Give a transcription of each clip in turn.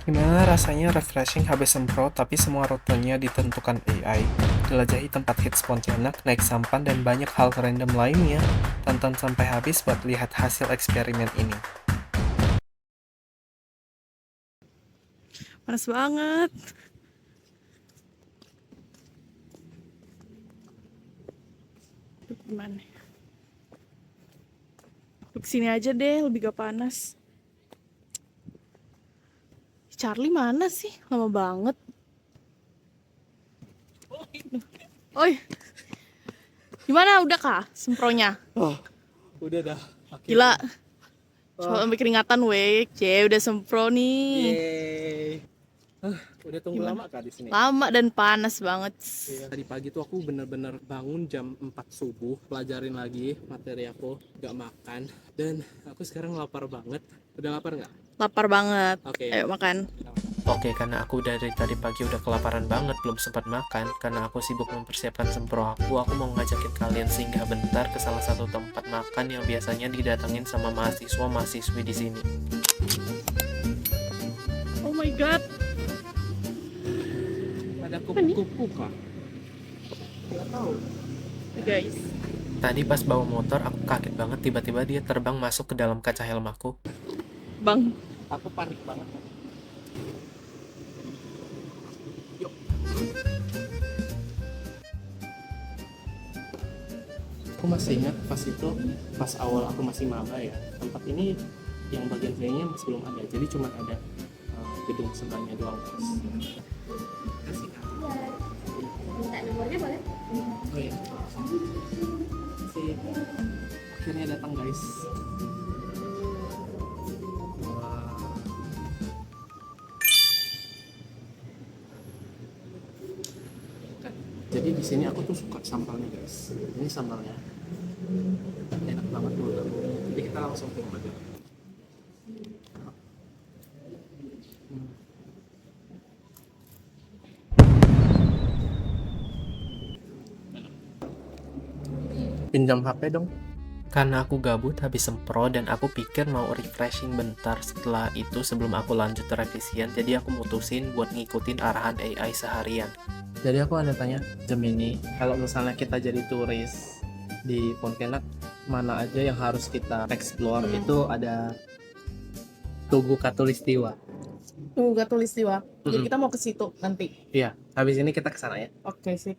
Gimana rasanya refreshing habis sempro tapi semua rutenya ditentukan AI? Jelajahi tempat hits Pontianak, naik sampan, dan banyak hal random lainnya. Tonton sampai habis buat lihat hasil eksperimen ini. Panas banget. Gimana? Duduk sini aja deh, lebih gak panas. Charlie mana sih? Lama banget. Oi, gimana udah kah sempronya? Oh, udah dah. Gila, Akhirnya. sampai keringatan weh. Udah sempro nih. Yeay. Udah tunggu Gimana? lama kah di sini? Lama dan panas banget. Iya. Tadi pagi tuh aku bener-bener bangun jam 4 subuh, pelajarin lagi materi aku, gak makan, dan aku sekarang lapar banget. Udah lapar nggak? Lapar banget. Oke. Ayo makan. Oke, karena aku dari tadi pagi udah kelaparan banget, belum sempat makan, karena aku sibuk mempersiapkan sempro aku mau ngajakin kalian singgah bentar ke salah satu tempat makan yang biasanya didatengin sama mahasiswa-mahasiswi di sini. Oh my god. Ada kupu-kupu kah? Nggak tahu. Guys, Tadi pas bawa motor, aku kaget banget tiba-tiba dia terbang masuk ke dalam kaca helm aku. Bang. Aku panik banget. Yuk. Aku masih ingat pas awal aku masih maba ya, tempat ini yang bagian sininya masih belum ada, jadi cuma ada gedung sebelahnya doang guys. Kasih Kak. Minta nomornya boleh? Oh iya. Akhirnya datang guys. Wah. Jadi di sini aku tuh suka sambalnya guys. Ini sambalnya enak banget menurut aku. Jadi kita langsung coba aja. Pinjam HP dong. Karena aku gabut habis sempro dan aku pikir mau refreshing bentar setelah itu sebelum aku lanjut revisian, jadi aku mutusin buat ngikutin arahan AI seharian. Jadi aku ada tanya Gemini, kalau misalnya kita jadi turis di Pontianak, mana aja yang harus kita explore? Itu ada Tugu Katulistiwa. Tuh, gak tulis Diwa. Jadi Mm-mm. kita mau ke situ nanti. Iya, habis ini kita ke sana ya. Oke sih.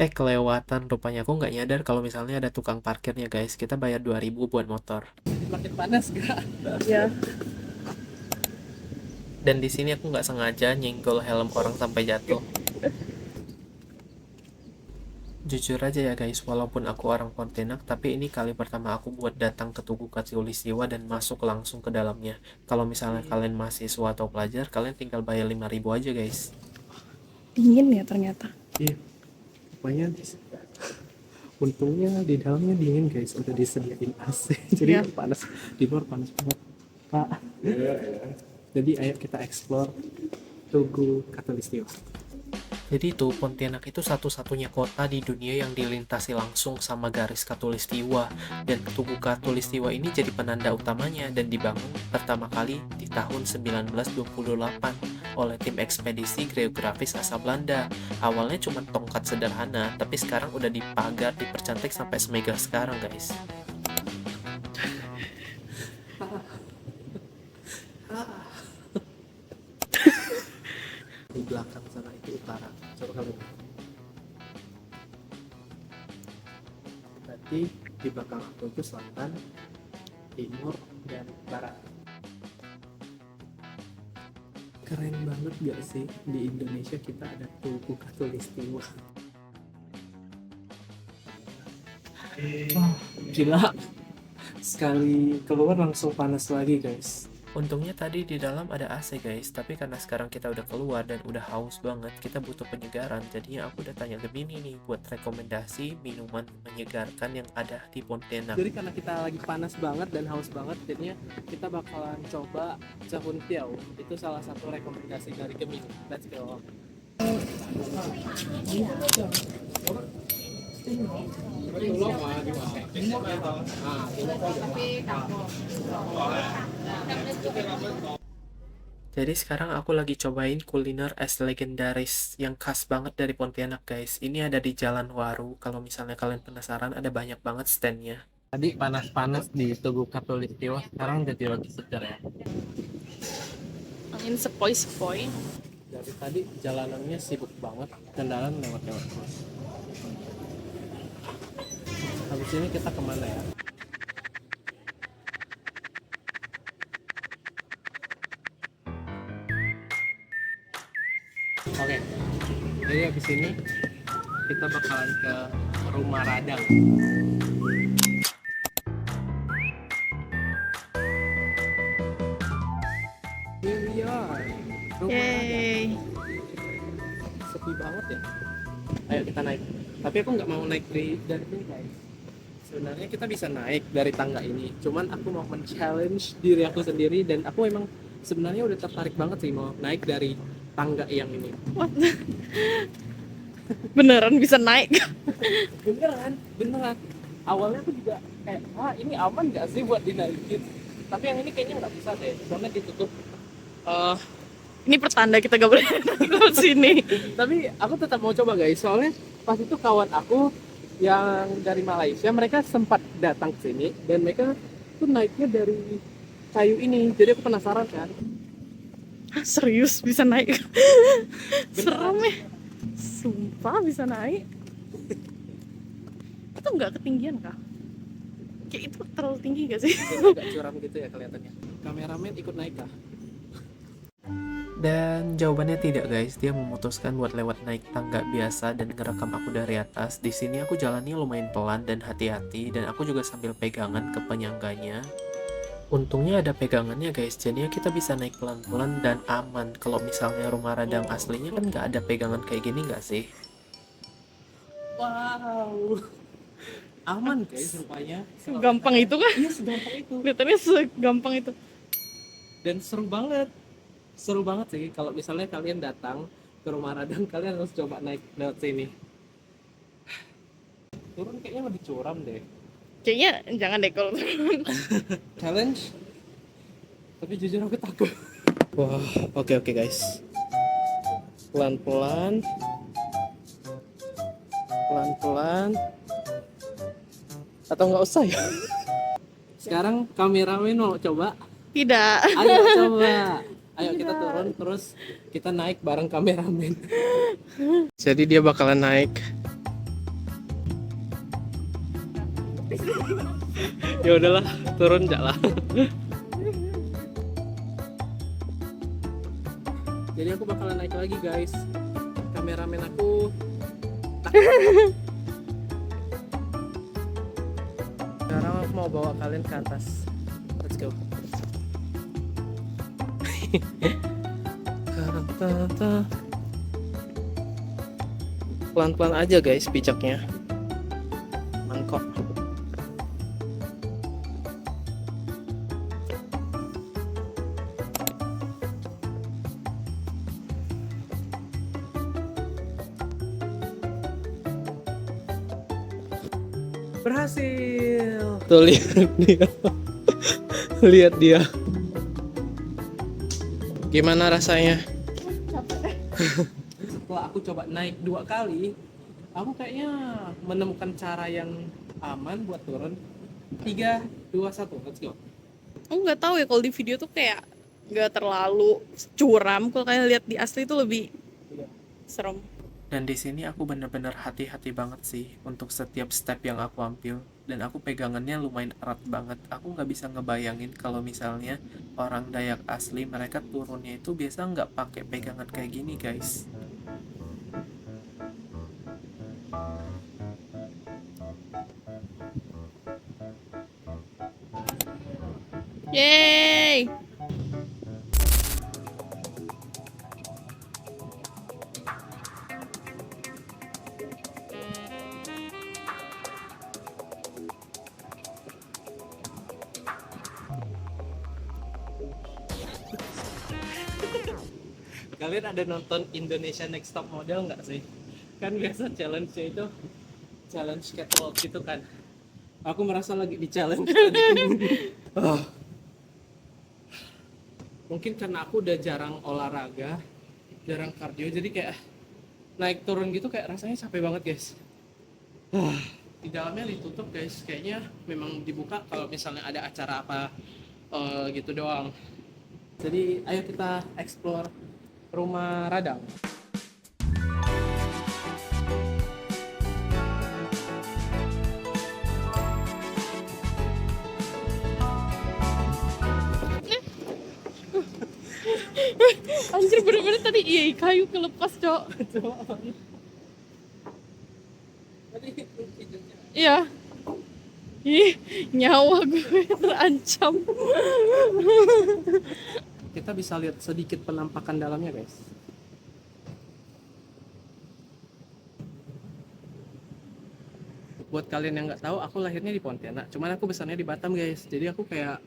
Kelewatan, rupanya aku nggak nyadar kalau misalnya ada tukang parkirnya guys. Kita bayar 2.000 buat motor. Makin panas gak? Ya. Dan di sini aku nggak sengaja nyenggol helm orang sampai jatuh. Jujur aja ya guys, walaupun aku orang Pontianak, tapi ini kali pertama aku buat datang ke Tugu Katulistiwa dan masuk langsung ke dalamnya. Kalau misalnya kalian mahasiswa atau pelajar, kalian tinggal bayar 5.000 aja guys. Dingin ya ternyata. Iya, pokoknya untungnya di dalamnya dingin guys, udah disediain AC. Jadi Iya. panas, di luar panas banget. Pak. Jadi ayo kita explore Tugu Katulistiwa. Jadi itu Pontianak itu satu-satunya kota di dunia yang dilintasi langsung sama garis Katulistiwa, dan Tugu Katulistiwa ini jadi penanda utamanya dan dibangun pertama kali di tahun 1928 oleh tim ekspedisi geografis asal Belanda. Awalnya cuma tongkat sederhana, tapi sekarang udah dipagar, dipercantik sampai semegah sekarang guys. Di belakang sana itu utara, coba kamu. Berarti di belakang aku itu selatan, timur, dan barat. Keren banget gak sih, di Indonesia kita ada Tugu Katulistiwa. Wah, gila. Sekali keluar langsung panas lagi guys. Untungnya tadi di dalam ada AC guys, tapi karena sekarang kita udah keluar dan udah haus banget, kita butuh penyegaran. Jadinya aku udah tanya Gemini nih buat rekomendasi minuman menyegarkan yang ada di Pontianak. Jadi karena kita lagi panas banget dan haus banget, jadinya kita bakalan coba Cahun Tiao. Itu salah satu rekomendasi dari Gemini. Let's go. Jadi sekarang aku lagi cobain kuliner es legendaris yang khas banget dari Pontianak guys. Ini ada di Jalan Waru. Kalau misalnya kalian penasaran, ada banyak banget standnya. Tadi panas-panas di Tugu Katulistiwa, sekarang jadi lagi segar ya. Angin sepoi-sepoi. Dari tadi jalanannya sibuk banget, kendaraan lewat-lewat terus. Habis ini kita kemana ya? Oke, jadi habis ini kita bakalan ke Rumah Radang. Here we are, Rumah Radang. Yeay. Sepi banget ya. Ayo kita naik. Tapi aku nggak mau naik dari sini guys. Sebenarnya kita bisa naik dari tangga ini. Cuman aku mau men-challenge diri aku sendiri dan aku emang sebenarnya udah tertarik banget sih mau naik dari tangga yang ini. What? Beneran bisa naik? Beneran. Awalnya aku juga kayak, ini aman nggak sih buat dinaikin? Tapi yang ini kayaknya nggak bisa deh, soalnya ditutup. Ini pertanda kita gak boleh naik ke sini. Tapi aku tetap mau coba guys, soalnya pas itu kawan aku yang dari Malaysia, mereka sempat datang ke sini dan mereka tuh naiknya dari kayu ini. Jadi aku penasaran kan. Serius bisa naik? Serem ya. Sumpah bisa naik. Itu nggak ketinggian kah? Kayak itu terlalu tinggi gak sih? Agak curam gitu ya kelihatannya. Kameramen ikut naik kah? Dan jawabannya tidak guys, dia memutuskan buat lewat naik tangga biasa dan ngerekam aku dari atas. Di sini aku jalannya lumayan pelan dan hati-hati dan aku juga sambil pegangan ke penyangganya. Untungnya ada pegangannya guys, jadinya kita bisa naik pelan-pelan dan aman. Kalau misalnya Rumah Radang aslinya kan nggak ada pegangan kayak gini nggak sih? Wow, aman guys rupanya. Segampang itu kan? Iya segampang itu. Kelihatannya segampang itu. Dan seru banget sih kalau misalnya kalian datang ke Rumah Radang, kalian harus coba naik lewat sini. Turun kayaknya lebih curam deh. Kayaknya jangan deh kalau turun. Challenge, tapi jujur aku takut. Wah, oke guys, pelan-pelan, atau nggak usah ya? Sekarang kameramen mau coba. Tidak. Ayo coba. Ayo kita turun terus kita naik bareng kameramen. Jadi dia bakalan naik. Ya udahlah, turun aja lah. Jadi aku bakalan naik lagi guys. Kameramen aku. Sekarang aku mau bawa kalian ke atas. Let's go. Pelan-pelan aja guys pijaknya. Mangkok. Berhasil. Tuh lihat dia. Lihat dia. Gimana rasanya? Setelah aku coba naik 2 kali, aku kayaknya menemukan cara yang aman buat turun. 3, 2, 1, let's go. Aku nggak tahu ya kalau di video tuh kayak nggak terlalu curam. Kalau kayak lihat di asli itu lebih serem. Dan di sini aku bener-bener hati-hati banget sih untuk setiap step yang aku ambil. Dan aku pegangannya lumayan erat banget. Aku nggak bisa ngebayangin kalau misalnya orang Dayak asli mereka turunnya itu biasa nggak pakai pegangan kayak gini guys. Yeay. Kalian ada nonton Indonesia Next Top Model nggak sih? Kan biasa challenge-nya itu challenge catwalk gitu kan. Aku merasa lagi di challenge. Mungkin karena aku udah jarang olahraga, jarang cardio, jadi kayak naik turun gitu kayak rasanya capek banget guys. Di dalamnya ditutup guys, kayaknya memang dibuka kalau misalnya ada acara apa gitu doang. Jadi ayo kita explore rumah Radang. Anjir bener-bener tadi kayu kelepas cok. Iya. Ih, nyawa gue terancam. Kita bisa lihat sedikit penampakan dalamnya guys. Buat kalian yang nggak tahu, aku lahirnya di Pontianak, cuman aku besarnya di Batam guys. Jadi aku kayak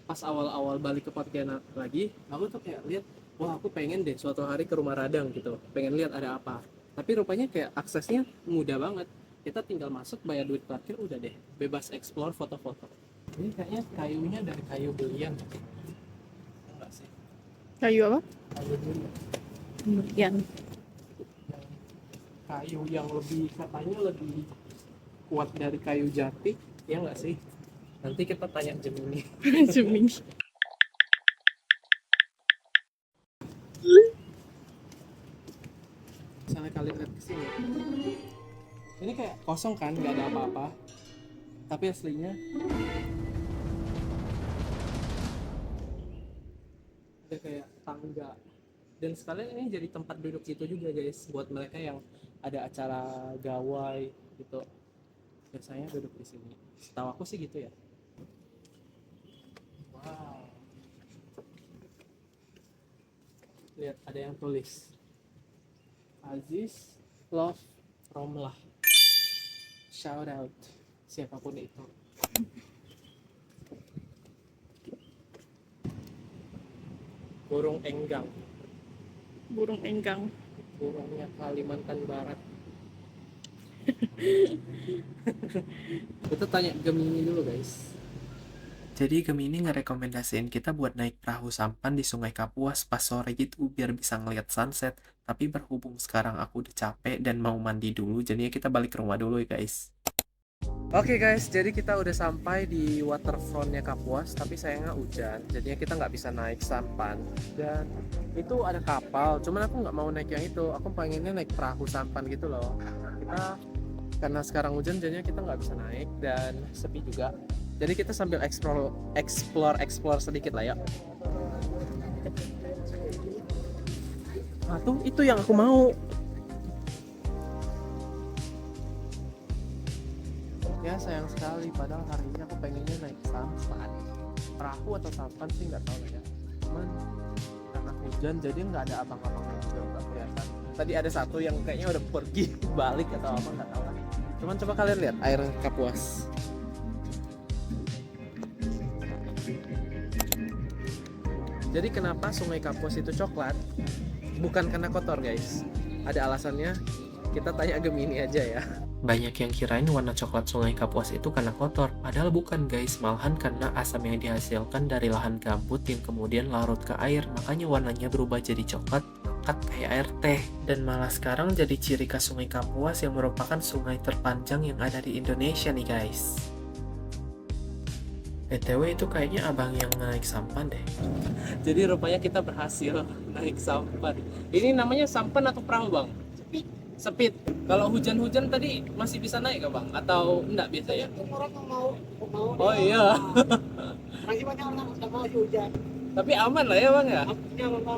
pas awal-awal balik ke Pontianak lagi, aku tuh kayak lihat, wah aku pengen deh suatu hari ke rumah Radang gitu, pengen lihat ada apa. Tapi rupanya kayak aksesnya mudah banget. Kita tinggal masuk, bayar duit parkir, udah deh, bebas explore, foto-foto. Ini kayaknya kayunya dari kayu belian. Enggak sih? Kayu apa? Kayu belian. Kemudian Kayu yang lebih, katanya lebih kuat dari kayu jati, ya nggak sih? Nanti kita tanya Gemini. Gemini. Misalnya kalian lihat ke sini, ini kayak kosong kan, nggak ada apa-apa. Tapi aslinya ada kayak tangga. Dan sekalian ini jadi tempat duduk gitu juga guys, buat mereka yang ada acara gawai gitu. Biasanya duduk di sini. Setahu aku sih gitu ya. Wow. Lihat ada yang tulis Aziz Love Romlah. Shout out siapapun itu. Burung enggang. burung enggang. Burungnya Kalimantan Barat. Kita tanya Gemini dulu guys. Jadi Gemini ngerekomendasiin kita buat naik perahu sampan di Sungai Kapuas pas sore gitu biar bisa ngeliat sunset. Tapi berhubung sekarang aku udah capek dan mau mandi dulu, jadinya kita balik ke rumah dulu ya guys. Oke guys, jadi kita udah sampai di waterfrontnya Kapuas, tapi sayangnya hujan, jadinya kita nggak bisa naik sampan. Dan itu ada kapal, cuman aku nggak mau naik yang itu, aku pengennya naik perahu sampan gitu loh. Karena sekarang hujan, jadinya kita nggak bisa naik dan sepi juga. Jadi kita sambil explore sedikit lah ya. Nah tuh itu yang aku mau. Ya sayang sekali, padahal hari ini aku pengennya naik sampan. Perahu atau sampan sih nggak tahu lah ya. Cuman karena hujan jadi nggak ada abang-abangnya juga, nggak kelihatan. Tadi ada satu yang kayaknya udah pergi balik atau apa nggak tahu lah. Cuman coba kalian lihat air Kapuas. Jadi kenapa Sungai Kapuas itu coklat? Bukan karena kotor guys. Ada alasannya. Kita tanya Gemini aja ya. Banyak yang kirain warna coklat Sungai Kapuas itu karena kotor, padahal bukan guys, malahan karena asam yang dihasilkan dari lahan gambut yang kemudian larut ke air, makanya warnanya berubah jadi coklat pekat kayak air teh. Dan malah sekarang jadi ciri khas Sungai Kapuas yang merupakan sungai terpanjang yang ada di Indonesia nih guys. BTW itu kayaknya abang yang naik sampan deh. Jadi rupanya kita berhasil naik sampan. Ini namanya sampan atau perahu bang? Sepit. Kalau hujan-hujan tadi masih bisa naik gak bang? Atau enggak biasa ya? Orang yang mau Oh iya. masih banyak orang yang mau hujan. Tapi aman lah ya bang ya? Apinya memang